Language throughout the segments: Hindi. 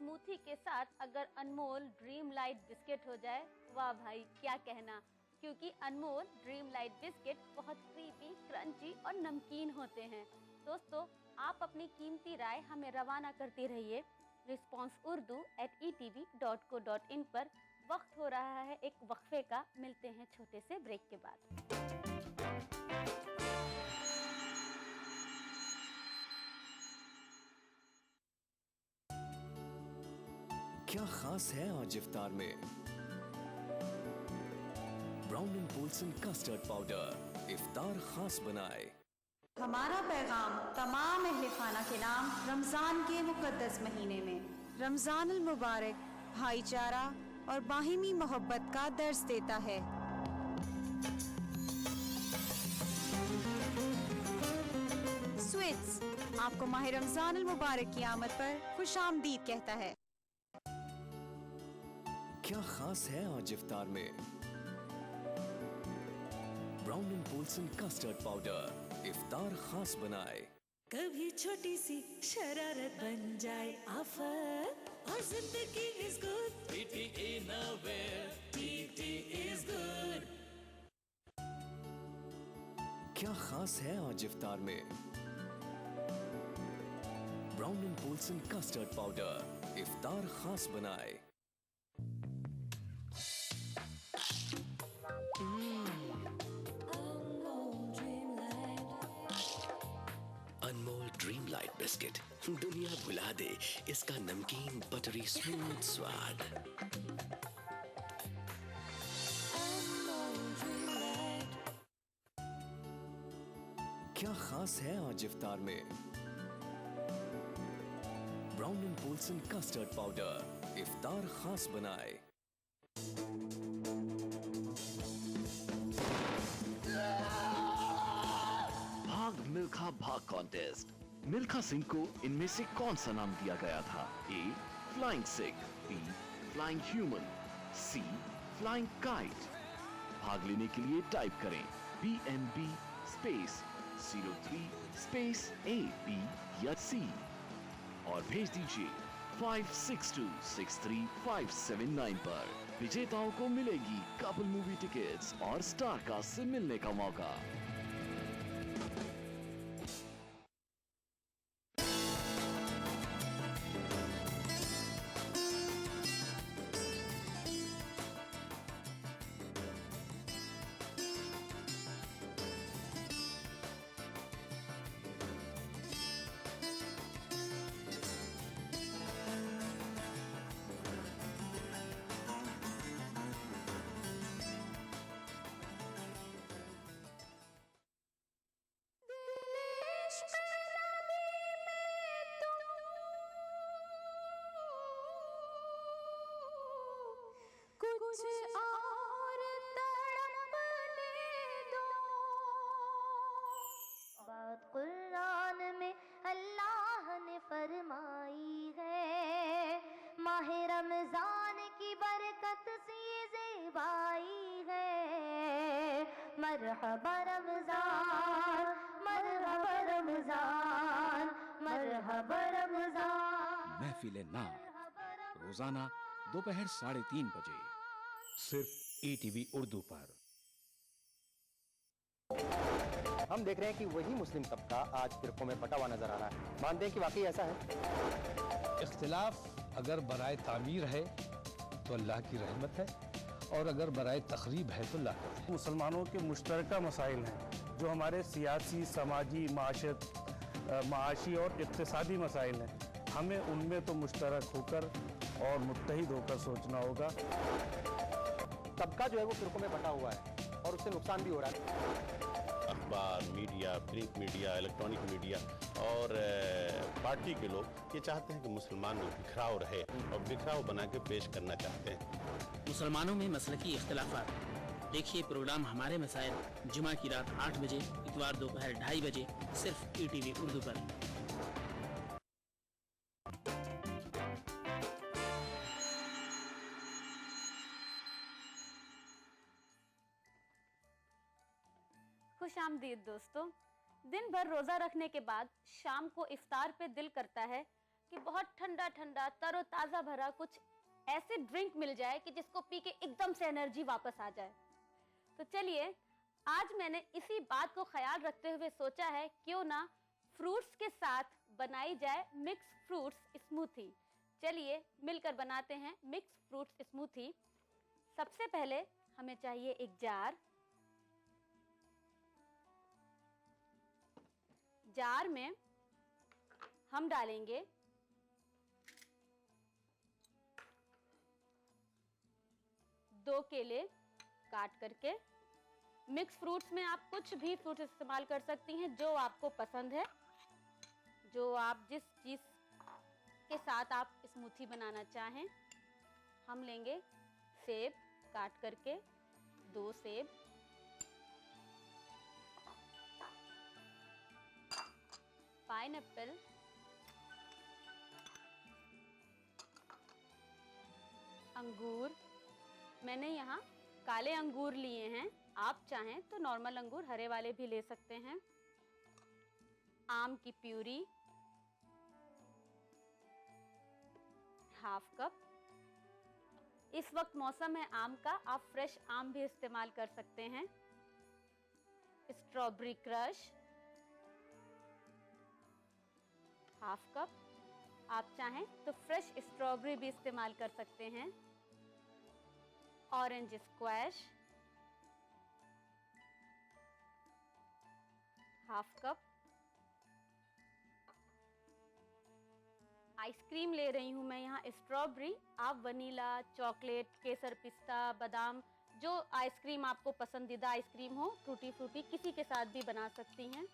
स्मूथी के साथ अगर अनमोल ड्रीम लाइट बिस्किट हो जाए, वाह भाई क्या कहना। क्योंकि अनमोल ड्रीम लाइट बिस्किट बहुत क्रीमी, क्रंची और नमकीन होते हैं। दोस्तों, आप अपनी कीमती राय हमें रवाना करते रहिए responseurdu@etv.co.in पर। वक्त हो रहा है एक वक्फे का, मिलते हैं छोटे से ब्रेक के बाद। क्या खास है आज इफ्तार में? Brown and Polson custard powder इफ्तार खास बनाए। हमारा पैगाम तमाम अहले खाना के नाम रमज़ान के मुक़द्दस महीने में। रमज़ानुल मुबारक भाईचारा और बाहिमी मोहब्बत का दर्स देता है। स्वीट्स आपको माह रमज़ानुल मुबारक की आमद पर खुशामदीद कहता है। क्या खास है आज इफ्तार में? Brown and Polson custard powder इफ्तार खास बनाए। कभी छोटी सी शरारत बन जाए आफत और जिंदगी is good। TT Innerwear, TT is good। क्या खास है आज इफ्तार में? Brown and Polson custard powder इफ्तार खास बनाए। अनमोल ड्रीम लाइट बिस्किट, दुनिया भुला दे इसका नमकीन बटरी स्मूथ स्वाद। क्या खास है आज इफ्तार में? Brown and Polson custard powder इफ्तार खास बनाए। भाग मिल्खा भाग कॉन्टेस्ट। मिल्खा सिंह को इनमें से कौन सा नाम दिया गया था? ए flying Singh, be flying human, C flying kite. भाग लेने के लिए टाइप करें BNB space 03 space A B या C और भेज दीजिए 56263579 पर। विजेताओं को मिलेगी कपल मूवी टिकट्स और स्टार कास्ट से मिलने का मौका। बात कुरान में अल्लाह ने फरमाई है, माह रमजान की बरकत सी ज़ेबाई है। मरहबा रमजान, मरहबा रमजान, मरहबा रमजान। महफिल नाम रोजाना दोपहर 3:30 बजे सिर्फ ETV उर्दू पर। हम देख रहे हैं कि वही मुस्लिम तबका आज फिरकों में बटा हुआ नजर आ रहा है। मानते हैं कि वाकई ऐसा है? इख्तिलाफ अगर बराए तामीर है तो अल्लाह की रहमत है, और अगर बराए तखरीब है तो लानत है। मुसलमानों के मुश्तरका मसाइल हैं जो हमारे सियासी, समाजी, माशी और इक्तिसादी मसाइल हैं। हमें उनमें तो मुश्तरक होकर और मुत्तहिद होकर सोचना होगा। तबका जो है वो फिरकों में बटा हुआ है और उससे नुकसान भी हो रहा है। अखबार, media, print media, electronic media और पार्टी के लोग ये चाहते हैं कि मुसलमान लोग बिखराव रहे और बिखराव बना के पेश करना चाहते हैं। मुसलमानों में मसलकी इख्तिलाफात। देखिए प्रोग्राम हमारे मसाइल जुमा की रात 8 बजे, इतवार दोपहर 2:30 बजे सिर्फ ETV उर्दू पर। खुशामदीद दोस्तों। दिन भर रोजा रखने के बाद शाम को इफ्तार पे दिल करता है कि बहुत ठंडा ठंडा तरोताज़ा भरा कुछ ऐसे ड्रिंक मिल जाए कि जिसको पी के एकदम से एनर्जी वापस आ जाए। तो चलिए, आज मैंने इसी बात को ख्याल रखते हुए सोचा है क्यों ना फ्रूट्स के साथ बनाई जाए मिक्स फ्रूट्स स्मूथी। चलिए मिलकर बनाते हैं मिक्स फ्रूट्स स्मूथी। सबसे पहले हमें चाहिए एक जार। जार में हम डालेंगे 2 केले काट करके। मिक्स फ्रूट्स में आप कुछ भी फ्रूट्स इस्तेमाल कर सकती हैं जो आपको पसंद है, जो आप जिस चीज़ के साथ आप स्मूथी बनाना चाहें। हम लेंगे सेब काट करके, 2 सेब, पाइनएप्पल, अंगूर। मैंने यहाँ काले अंगूर लिए हैं, आप चाहें तो नॉर्मल अंगूर हरे वाले भी ले सकते हैं। आम की प्यूरी ½ कप। इस वक्त मौसम है आम का, आप फ्रेश आम भी इस्तेमाल कर सकते हैं। Strawberry crush ½ cup. आप चाहें तो फ्रेश स्ट्रॉबेरी भी इस्तेमाल कर सकते हैं। Orange squash ½ cup. आइसक्रीम ले रही हूँ मैं यहाँ स्ट्रॉबेरी, आप वनीला, चॉकलेट, केसर, पिस्ता, बादाम, जो आइसक्रीम आपको पसंदीदा आइसक्रीम हो, टूटी फ्रूटी, किसी के साथ भी बना सकती हैं।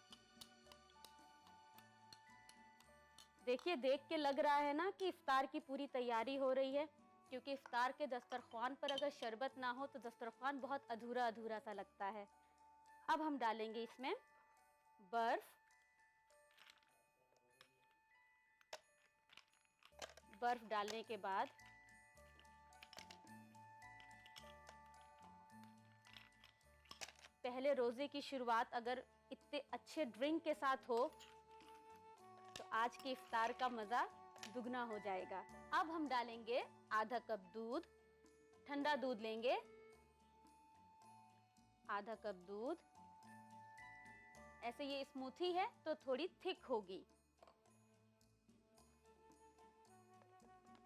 देखिए, देख के लग रहा है ना कि इफ्तार की पूरी तैयारी हो रही है, क्योंकि इफ्तार के दस्तरख्वान पर अगर शरबत ना हो तो दस्तरख्वान बहुत अधूरा अधूरा सा लगता है। अब हम डालेंगे इसमें बर्फ। बर्फ डालने के बाद पहले रोजे की शुरुआत अगर इतने अच्छे ड्रिंक के साथ हो तो आज के इफ्तार का मजा दुगना हो जाएगा। अब हम डालेंगे ½ कप दूध। ठंडा दूध लेंगे, ½ कप दूध। ऐसे ये स्मूथी है तो थोड़ी थिक होगी।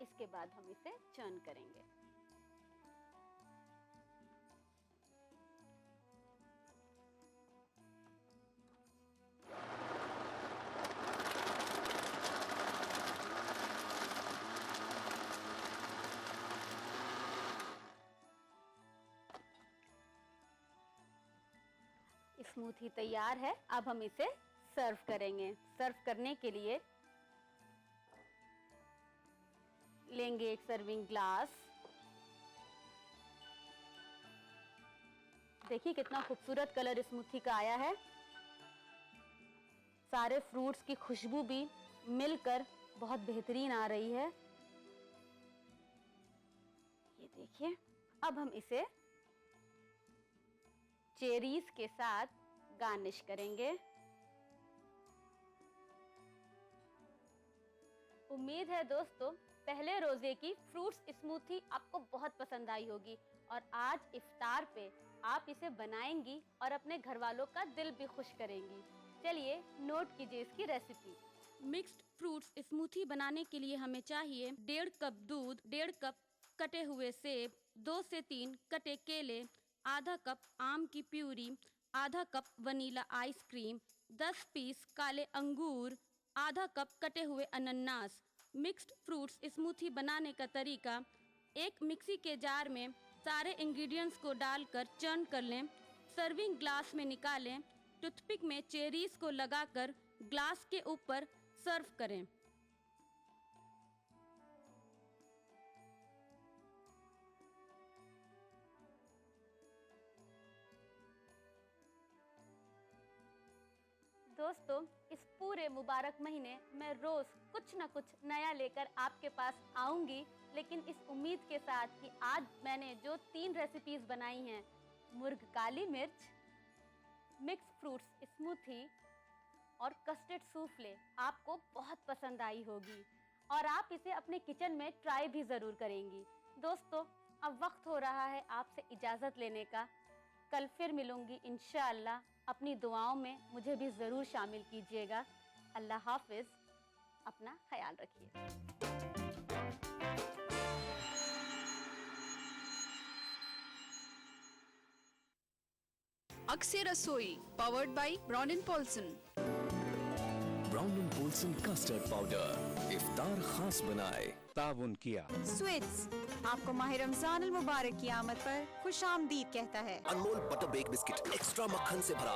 इसके बाद हम इसे चर्न करेंगे। स्मूथी तैयार है। अब हम इसे सर्व करेंगे। सर्व करने के लिए लेंगे एक सर्विंग ग्लास। देखिए कितना खूबसूरत कलर स्मूथी का आया है। सारे फ्रूट्स की खुशबू भी मिलकर बहुत बेहतरीन आ रही है। ये देखिए, अब हम इसे चेरीज के साथ गार्निश करेंगे। उम्मीद है दोस्तों पहले रोजे की फ्रूट्स स्मूथी आपको बहुत पसंद आई होगी और आज इफ्तार पे आप इसे बनाएंगी और अपने घर वालों का दिल भी खुश करेंगी। चलिए नोट कीजिए इसकी रेसिपी। मिक्स्ड फ्रूट्स स्मूथी बनाने के लिए हमें चाहिए 1.5 कप दूध, 1.5 कप कटे हुए सेब, 2 से 3 कटे केले, ½ कप आम की puree, ½ cup vanilla ice cream, 10 piece काले अंगूर, ½ कप कटे हुए अनन्नास। मिक्स्ड फ्रूट्स स्मूथी बनाने का तरीका: एक मिक्सी के जार में सारे इंग्रेडिएंट्स को डालकर चर्न कर लें। सर्विंग ग्लास में निकालें। टूथपिक में चेरीज को लगाकर ग्लास के ऊपर सर्व करें। दोस्तों, इस पूरे मुबारक महीने मैं रोज कुछ न कुछ नया लेकर आपके पास आऊंगी, लेकिन इस उम्मीद के साथ कि आज मैंने जो 3 रेसिपीज बनाई हैं, मुर्ग काली मिर्च, मिक्स फ्रूट्स स्मूथी और कस्टर्ड सूफले, आपको बहुत पसंद आई होगी। और आप इसे अपने किचन में ट्राई भी ज़रूर करेंगी। दोस्तों, अब वक्त हो रहा है आपसे इजाज़त लेने का। कल फिर मिलूंगी इंशाअल्लाह। अपनी दुआओं में मुझे भी ज़रूर शामिल कीजिएगा। अल्लाह हाफिज़, अपना ख्याल रखिए। अक्सर रसोई powered by Brown and Polson. Brown and Polson custard powder इफ्तार खास बनाए। ताउन किया स्वीट्स आपको माह रमजान अल मुबारक की आमद पर खुश आमदीद कहता है। अनमोल बटर बेक बिस्किट एक्स्ट्रा मक्खन से भरा।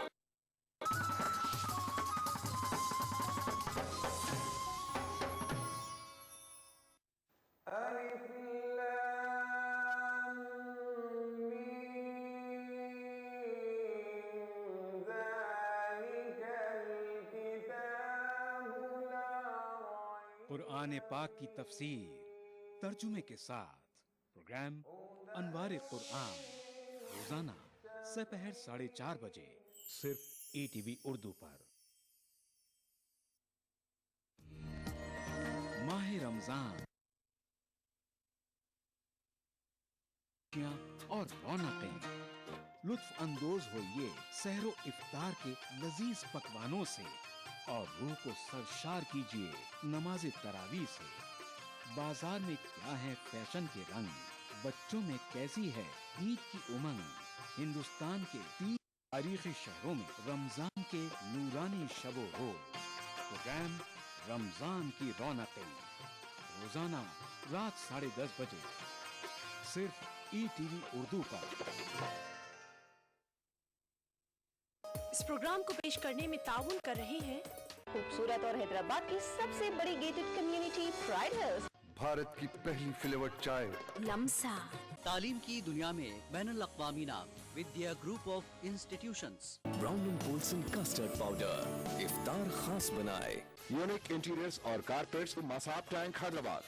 कुरान पाक की तफसीर तर्जुमे के साथ प्रोग्राम अनवार कुरान रोजाना दोपहर 4:30 बजे सिर्फ ETV उर्दू पर। माह रमजान और रौनकें, लुत्फ अंदोज होइए सहरो इफ्तार के लजीज पकवानों से और रूह को सरशार कीजिए नमाज तरावी से। बाजार में क्या है फैशन के रंग, बच्चों में कैसी है ईद की उमंग। हिंदुस्तान के 3 तारीखी शहरों में रमजान के नूरानी शबो रोज। प्रोग्राम रमजान की रौनकें रोजाना रात 10:30 बजे सिर्फ ETV उर्दू पर। इस प्रोग्राम को पेश करने में ताउन कर रहे हैं खूबसूरत और हैदराबाद की सबसे बड़ी gated community pride hills. Bharat की पहली फ्लेवर्ड चाय लम्सा। तालीम की दुनिया में बैनुल अक़वामी नाम Vidya group of institutions. Brown and Polson custard powder इफ्तार खास बनाए। यूनिक इंटीरियर्स और carpets Masab Tank Hyderabad.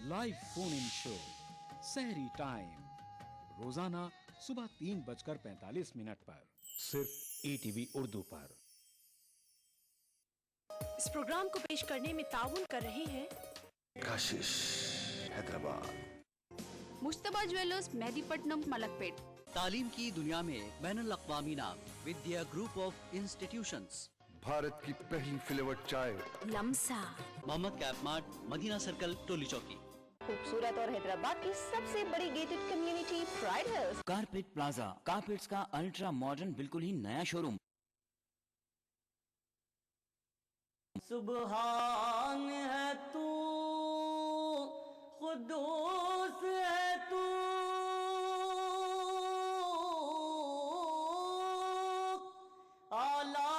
Live phone in show सहरी टाइम रोजाना सुबह 3:45 पर सिर्फ ETV उर्दू पर। इस प्रोग्राम को पेश करने में ताउन कर रहे हैं काशिश हैदराबाद। मुश्तबा ज्वेलर्स मेहदीपट्टनम मलकपेट। तालीम की दुनिया में बैनुल अक़वामी नाम Vidya group of institutions. Bharat की पहली फ्लेवर्ड चाय Lamsa. Mohammed cap mart, Madina circle, Toli Chowki. खूबसूरत और हैदराबाद की सबसे बड़ी gated community pride hills. Carpet plaza carpets का अल्ट्रा मॉडर्न बिल्कुल ही नया शोरूम। सुबहान है तू, खुदूस है तू, आला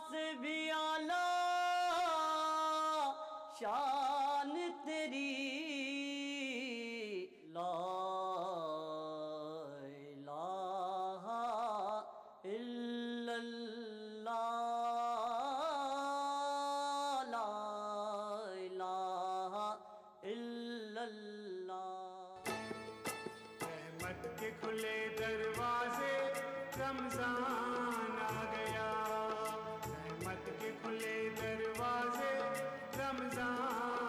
से भी आला शान तेरी। ला इलाहा इल्लल्लाह, ला इलाहा इल्लल्लाह। रहमत के खुले दरवाजे रमजान आ गया। रहमत के खुले दरवाजे रमजान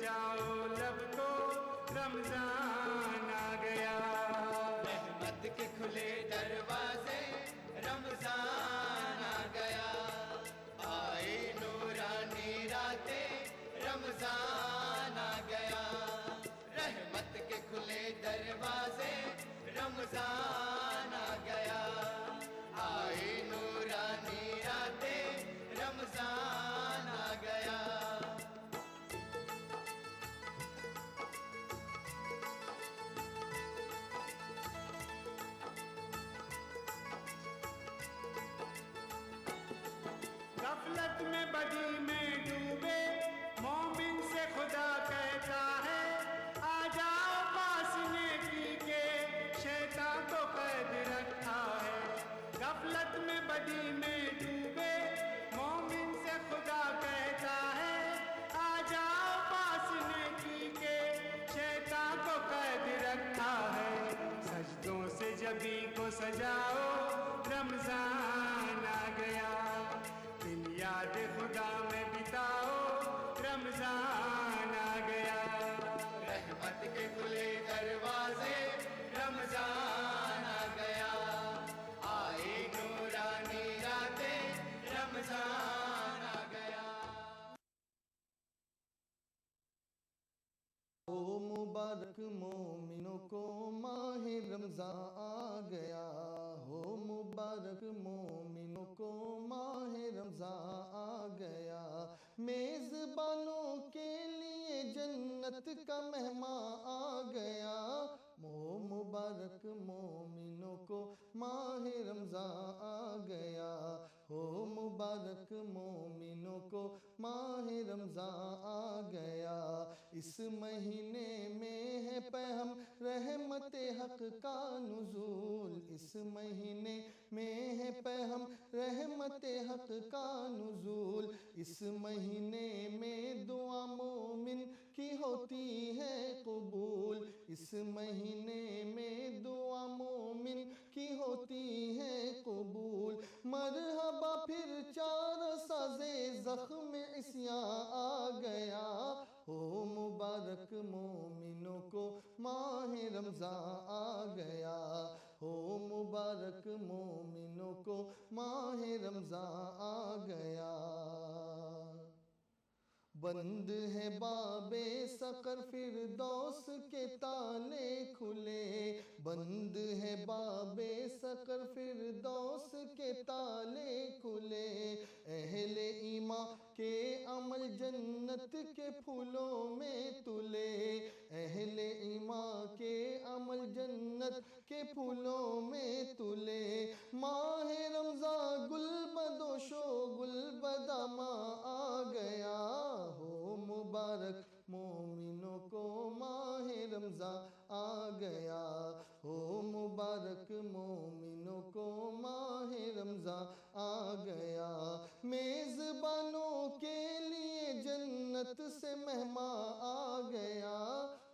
सजाओ लब को, रमजान आ गया। रहमत के खुले दरवाजे, रमजान आ गया। आए नूरानी रातें, रमजान आ गया। रहमत के खुले दरवाजे, रमजान आ गया। आए नूरानी रातें, रमजान आ गया। गफलत में बदी में डूबे मोमिन से खुदा कहता है, आ जाओ पास नेकी के, शैतान को कैद रखा है। गफलत में बदी में डूबे मोमिन से खुदा कहता है, आ जाओ पास नेकी के, शैतान को कैद रखा है। सजदों से जबी को सजाओ, रमजान आ गया। दिन याद खुदा में बिताओ, रमजान आ गया। रहमत के खुले दरवाजे, रमजान आ गया। आए नूरानी रातें, रमजान आ गया। ओ मुबारक मोमिनों को माह रमजान आ गया। हो मुबारक मोमिनों को माह रमजान आ गया। मेज़बानों के लिए जन्नत का मेहमान आ गया। ओ मुबारक मोमिनों को माह रमजान आ गया। हो मुबारक मोमिनों को माह रमजान आ गया। इस महीने में है पैहम रहमत हक का नुज़ूल। इस महीने में है पैहम रहमत हक का नुज़ूल। इस महीने में दुआ मोमिन की होती है कबूल। इस महीने में दुआ मोमिन की होती है कबूल। मरहबा फिर चार साज़े ज़ख्म इस्यां आ गया। हो मुबारक मोमिनों को माह रमजान आ गया। हो मुबारक मोमिनों को माह रमजान आ गया। बंद है बाबे सकर फिरदौस के ताले खुले। बंद है बाबे सकर फिरदौस के ताले खुले। अहले ईमान के अमल जन्नत के फूलों में तुले। अहले ईमान के अमल जन्नत के फूलों में तुले। माह रमज़ान गुलबदोशो गुलबदमा आ गया। हो मुबारक मोमिनों को माह रमज़ान आ गया। हो मुबारक मोमिनों को माह रमज़ान आ गया। मेज़बानों के लिए जन्नत से मेहमान आ गया।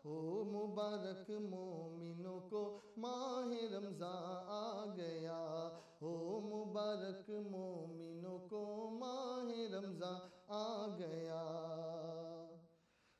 हो मुबारक मोमिनों को माह रमज़ान आ गया। हो मुबारक मोमिनों को माह रमज़ान आ गया।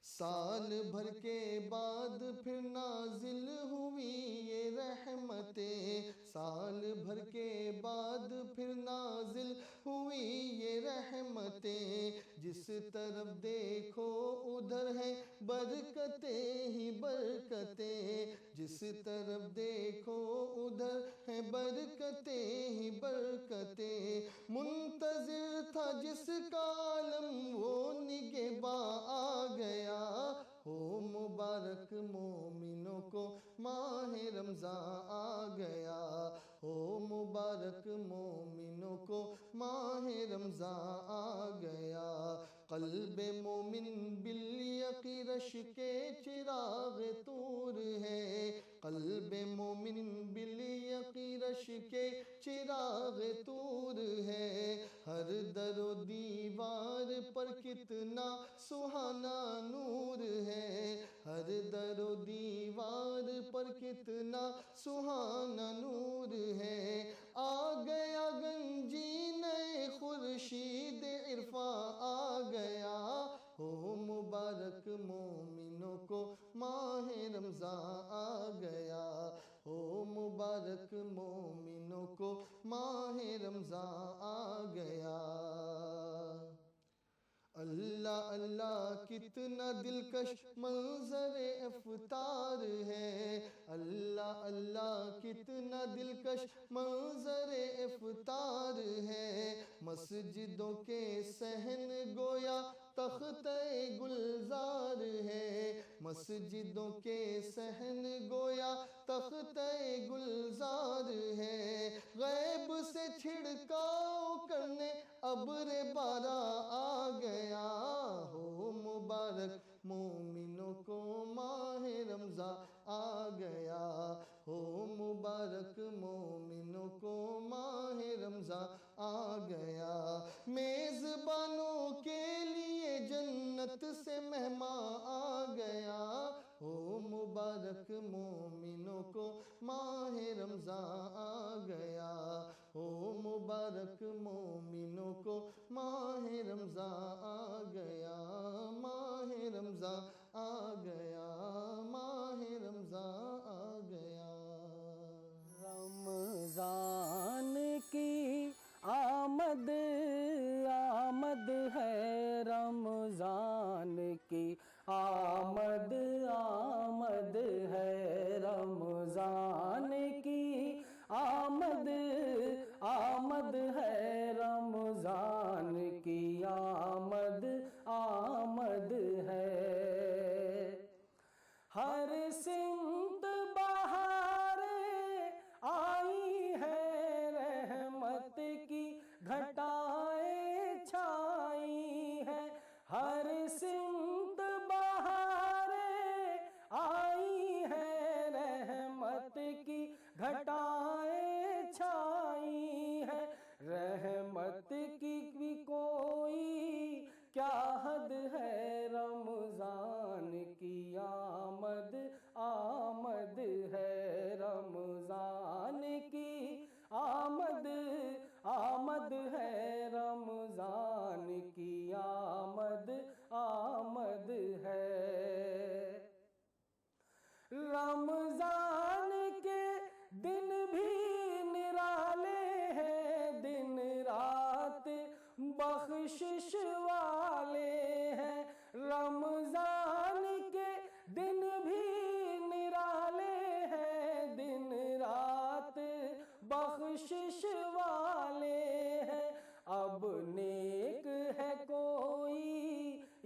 साल भर के बाद फिर नाजिल हुई ये रहमतें। साल भर के बाद फिर नाजिल हुई ये रहमतें। जिस तरफ देखो उधर है बरकतें ही बरकतें। जिस तरफ देखो उधर है बरकतें ही बरकतें। मुंतज़िर था जिसका आलम वो निगहबा आ गया। हो मुबारक मोमिनों को माह रमज़ान आ गया। हो मुबारक मोमिनों को माह रमज़ान आ गया। क़ल्ब मोमिन बिल यक़ीरश के चिराग तूर है। क़ल्ब मोमिन बिल यक़ीरश के चिराग तूर है। हर दरो दीवार पर कितना सुहाना नूर है। हर दरो दीवार पर कितना सुहाना नूर है। आ गया गंजी नए खुर्शीद इरफा आ गया। हो मुबारक मोमिनों को माह रमज़ान आ गया, हो मुबारक मोमिनों को माह रमज़ान आ गया। अल्लाह अल्लाह कितना दिलकश मंजर इफ्तार है, अल्लाह अल्लाह कितना दिलकश मंजर इफ्तार है। मस्जिदों के सहन गोया तख्ते गुलजार है, मस्जिदों के सहन गोया तख्ते गुलजार है। गैब से छिड़काव करने अब्र बारा आ गया, हो मुबारक मोमिनों को माह रमज़ान आ गया, हो मुबारक मोमिनों को माह रमज़ान आ गया। मेज़बानों के लिए जन्नत से मेहमान आ गया, हो मुबारक मोमिनों को माह रमज़ान आ गया, हो मुबारक मोमिनों को माह रमज़ान आ गया, माह रमज़ान आ गया, माह रमज़ान आ गया। रमज़ान की आमद आमद है, रमज़ान की आमद आमद है, रमज़ान की आमद आमद है, रमज़ान की आमद आमद है। हर सिमत बहारें आई है, रहमत की घटाएं छाई है। हर सिमत बहारें आई है, रहमत की घटाएं छाई है। रहमत की भी कोई क्या हद है, रमज़ान की आमद आमद है, रमज़ान की आमद आमद है, रमज़ान की आमद आमद है। रमज़ान के दिन भी निराले हैं, दिन रात बख्शिश वाले हैं। रमज़ान के दिन भी निराले हैं, दिन रात बख्शिश वाले हैं। अब नेक है कोई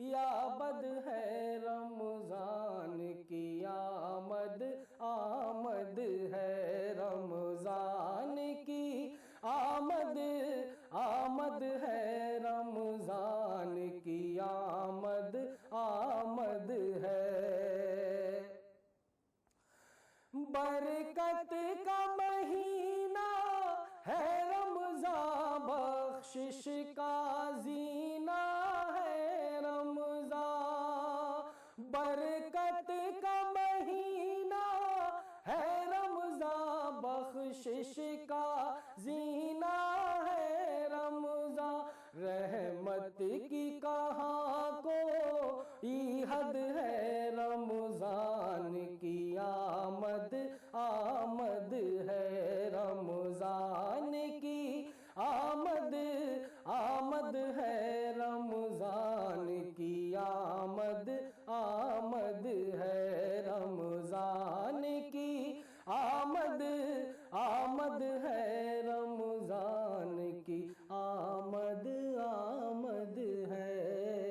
या बद है, रमज़ान की आमद आमद है, रमज़ान की आमद आमद है, रमज़ान की आमद आमद है। बरकत का महीना है रमज़ान, बख्शिश का जीना है रमज़ान। बरकत का महीना है रमज़ान, बख्शिश का जीना है रमज़ान। रहमत की कहाँ कोई हद है, रमज़ान की आमद आमद है, रमज़ान की आमद आमद है, रमज़ान की आमद आमद है, रमज़ान की आमद आमद है, रमज़ान की आमद आमद है,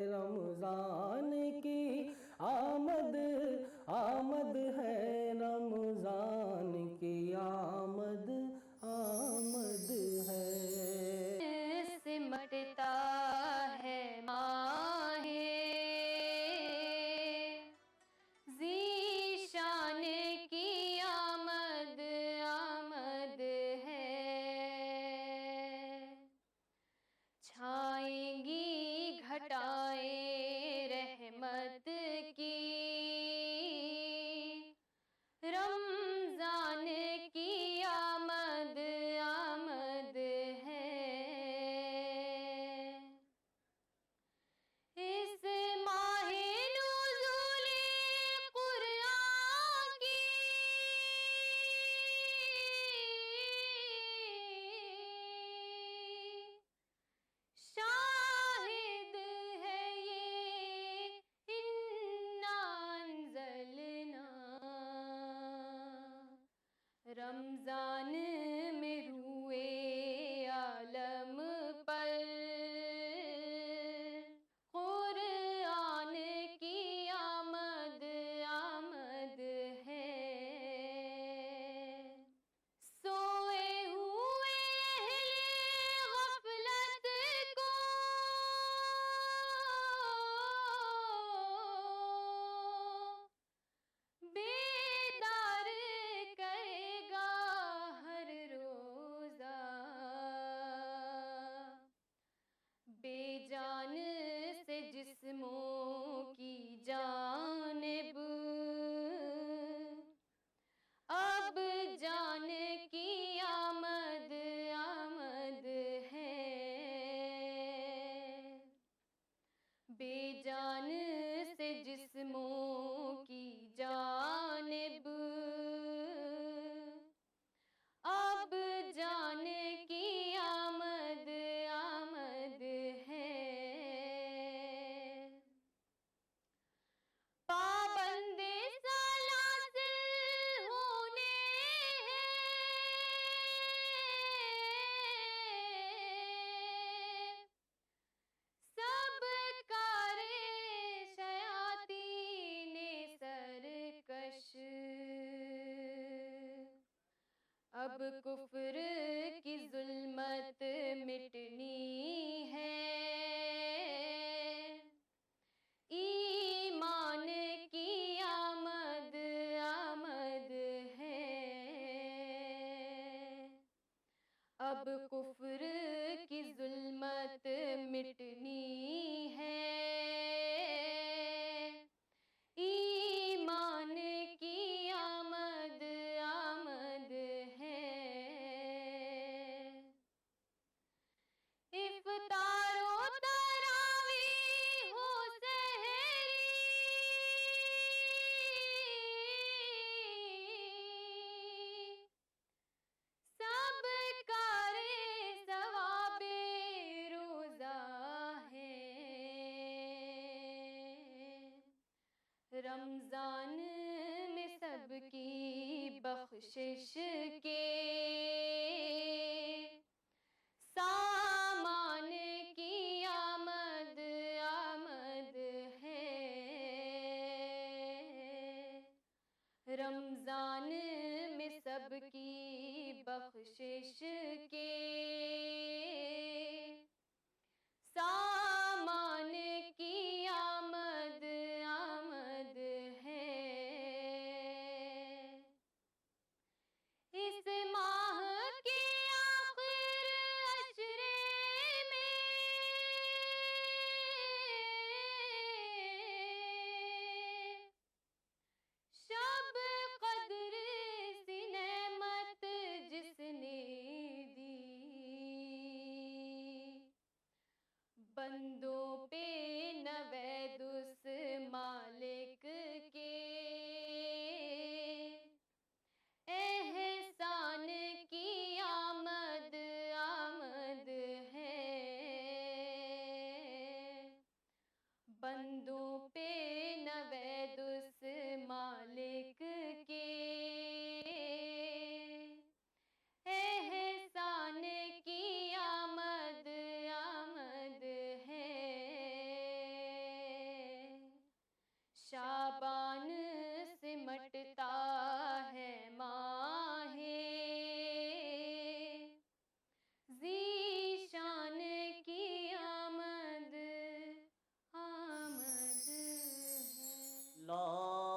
रमज़ान की आमद रमजान में रूए आलम पर कुरान की आमद आमद है। सोए हुए गफलत को बेदार करेगा हर रोजा। बेजान से जिस्मों की जानिब अब जान की आमद आमद है। बेजान से जिस्मों की जानिब अब जान की आमद आमद है। पाबंदे सलासिल होने हैं सब कारे शयातीने सरकश। अब कुफ्र की जुल्मत मिटनी है, ईमान की आमद आमद है। अब कुफ्र की जुल्मत मिटनी है, ईमान की आमद आमद है। इफ्तारो तरावी हो सहरी सब कारे सवाबे रोजा है। रमजान में सबकी बख्शिश के सामान की आमद आमद है। रमजान में सबकी बख्शिश के